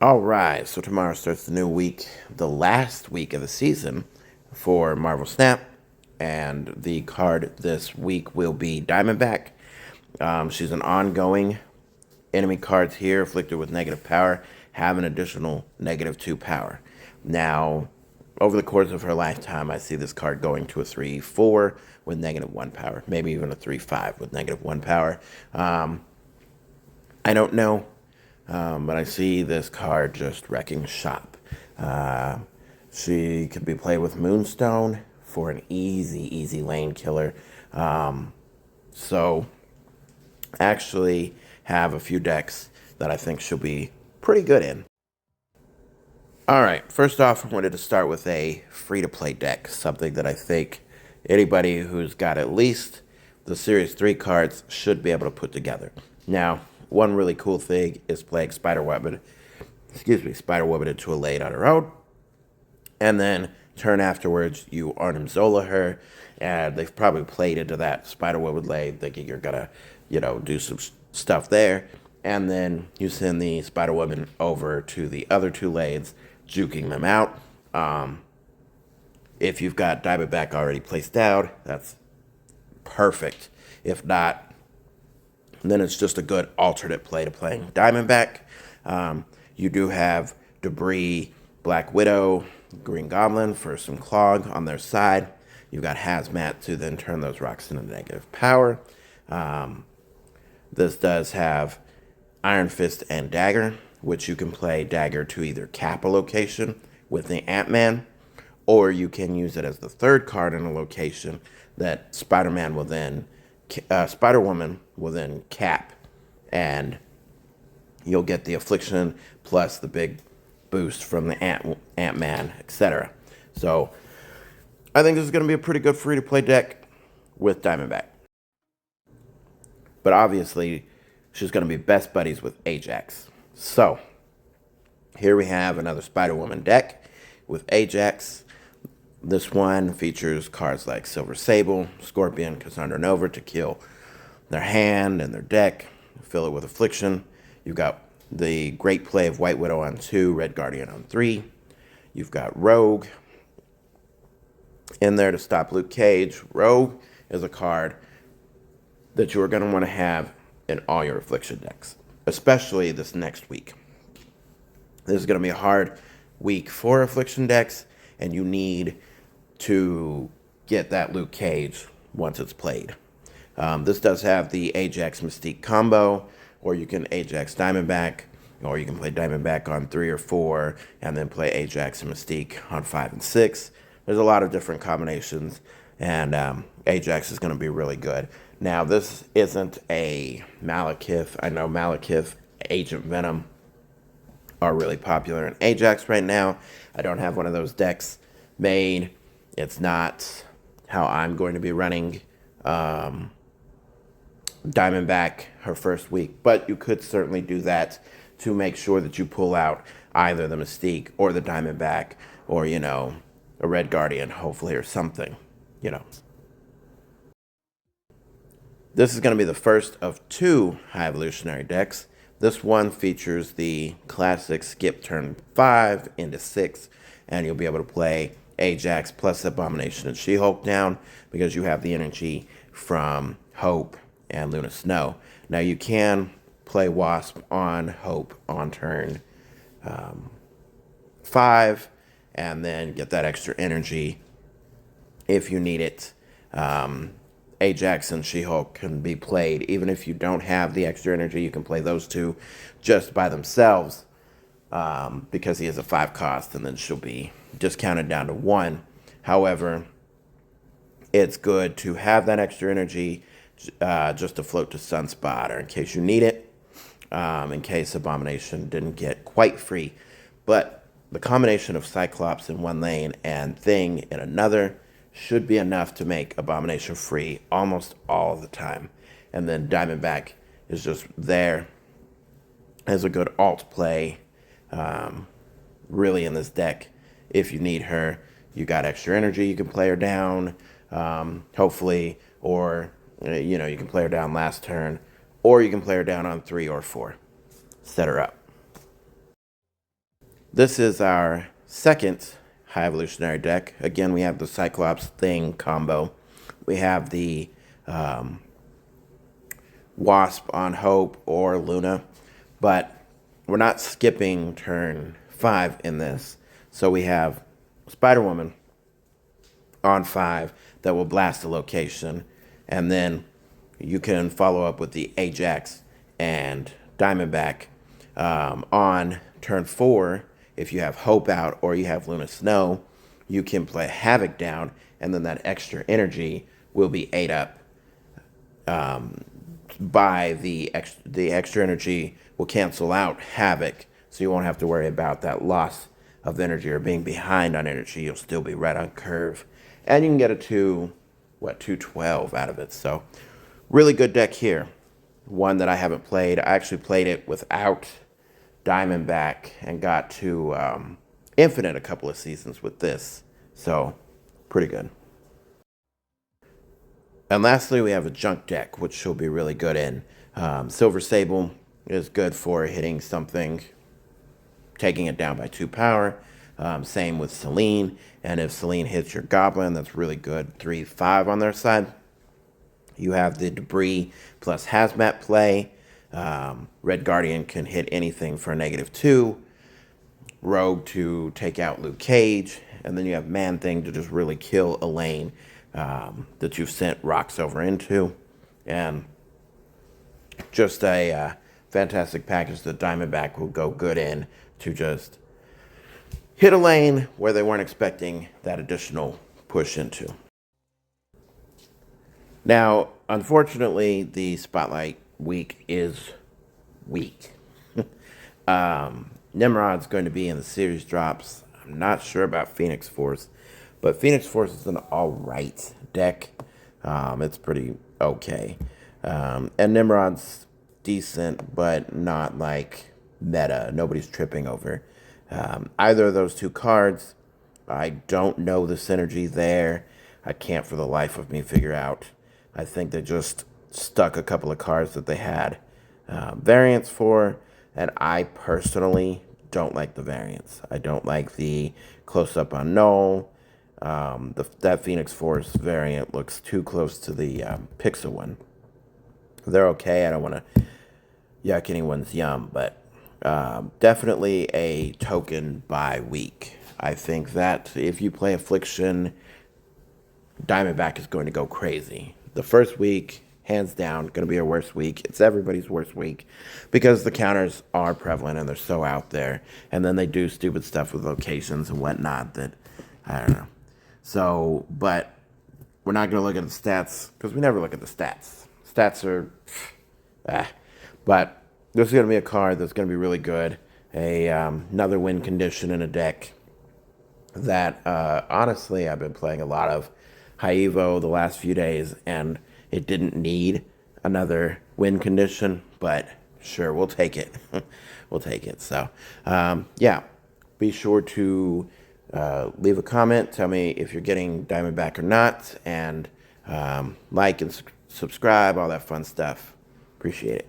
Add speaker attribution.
Speaker 1: All right, so tomorrow starts the new week, the last week of the season for Marvel Snap, and the card this week will be Diamondback. She's an ongoing enemy cards here afflicted with negative power have an additional -2 power. Now, over the course of her lifetime, I see this card going to a 3/4 with -1 power, maybe even a 3/5 with -1 power. I don't know, but I see this card just wrecking shop. She could be played with Moonstone for an easy lane killer. So, actually have a few decks that I think she'll be pretty good in. All right, first off, I wanted to start with a free-to-play deck, something that I think anybody who's got at least the Series 3 cards should be able to put together. Now, one really cool thing is playing Spiderweb into a lane on her own, and then turn afterwards, you Arnim Zola her, and they've probably played into that Spiderweb lane, thinking you're gonna, do some stuff there, and then you send the Spiderwoman over to the other two lanes, juking them out. If you've got Diamondback already placed down, that's perfect. If not, then it's just a good alternate play to playing Diamondback. You do have Debris, Black Widow, Green Goblin for some clog on their side. You've got Hazmat to then turn those rocks into negative power. This does have Iron Fist and Dagger, which you can play Dagger to either cap a location with the Ant-Man, or you can use it as the third card in a location that Spider-Man will then, Spider-Woman will then cap, and you'll get the Affliction plus the big boost from the Ant-Man, etc. So, I think this is going to be a pretty good free-to-play deck with Diamondback. But obviously, she's going to be best buddies with Ajax. So, here we have another Spider-Woman deck with Ajax. This one features cards like Silver Sable, Scorpion, Cassandra Nova to kill their hand and their deck, fill it with Affliction. You've got the great play of White Widow on 2, Red Guardian on 3. You've got Rogue in there to stop Luke Cage. Rogue is a card that you are going to want to have in all your Affliction decks, especially this next week. This is going to be a hard week for Affliction decks, and you need to get that Luke Cage once it's played. This does have the Ajax Mystique combo, or you can Ajax Diamondback, or you can play Diamondback on 3 or 4, and then play Ajax and Mystique on 5 and 6. There's a lot of different combinations, and Ajax is going to be really good. Now, this isn't a Malekith. I know Malekith, Agent Venom are really popular in Ajax right now. I don't have one of those decks made. It's not how I'm going to be running Diamondback her first week, but you could certainly do that to make sure that you pull out either the Mystique or the Diamondback or, a Red Guardian, hopefully, or something, This is going to be the first of 2 High Evolutionary decks. This one features the classic skip turn 5 into 6, and you'll be able to play Ajax plus Abomination and She-Hulk down because you have the energy from Hope and Luna Snow. Now, you can play Wasp on Hope on turn 5 and then get that extra energy if you need it. Ajax and She-Hulk can be played. Even if you don't have the extra energy, you can play those two just by themselves because he has a 5 cost, and then she'll be discounted down to 1. However, it's good to have that extra energy just to float to Sunspot or in case you need it, in case Abomination didn't get quite free. But the combination of Cyclops in one lane and Thing in another should be enough to make Abomination free almost all the time. And then Diamondback is just there as a good alt play, really, in this deck. If you need her, you got extra energy, you can play her down, hopefully, or, you can play her down last turn, or you can play her down on 3 or 4. Set her up. This is our second High Evolutionary deck. Again, we have the Cyclops Thing combo. We have the Wasp on Hope or Luna, but we're not skipping turn 5 in this. So we have Spider-Woman on 5 that will blast the location, and then you can follow up with the Ajax and Diamondback on turn 4. If you have Hope out or you have Luna Snow, you can play Havoc down, and then that extra energy will be ate up by the extra energy will cancel out Havoc, so you won't have to worry about that loss of energy or being behind on energy. You'll still be right on curve, and you can get a 212 out of it. So really good deck here. One that I haven't played. I actually played it without Diamondback and got to Infinite a couple of seasons with this. So pretty good. And lastly, we have a junk deck, which will be really good in. Silver Sable is good for hitting something, taking it down by 2 power. Same with Selene. And if Selene hits your Goblin, that's really good. 3/5 on their side. You have the Debris plus Hazmat play. Red Guardian can hit anything for a -2. Rogue to take out Luke Cage. And then you have Man Thing to just really kill a lane that you've sent rocks over into. And just a fantastic package that Diamondback will go good in to just hit a lane where they weren't expecting that additional push into. Now, unfortunately, the Spotlight week is weak. Nimrod's going to be in the series drops. I'm not sure about Phoenix Force, but Phoenix Force is an alright deck. It's pretty okay. And Nimrod's decent, but not like meta. Nobody's tripping over either of those two cards. I don't know the synergy there. I can't for the life of me figure out. I think they just stuck a couple of cards that they had variants for, and I personally don't like the variants. I don't like the close-up on Null. That Phoenix Force variant looks too close to the Pixel one. They're okay. I don't want to yuck anyone's yum, but definitely a token by week. I think that if you play Affliction, Diamondback is going to go crazy. The first week, hands down, going to be our worst week. It's everybody's worst week because the counters are prevalent and they're so out there. And then they do stupid stuff with locations and whatnot that, I don't know. So, but we're not going to look at the stats because we never look at the stats. Stats are, But this is going to be a card that's going to be really good. Another win condition in a deck that, honestly, I've been playing a lot of High Evo the last few days, and it didn't need another win condition, but sure, we'll take it. We'll take it. So, yeah, be sure to leave a comment. Tell me if you're getting Diamondback or not, and like and subscribe, all that fun stuff. Appreciate it.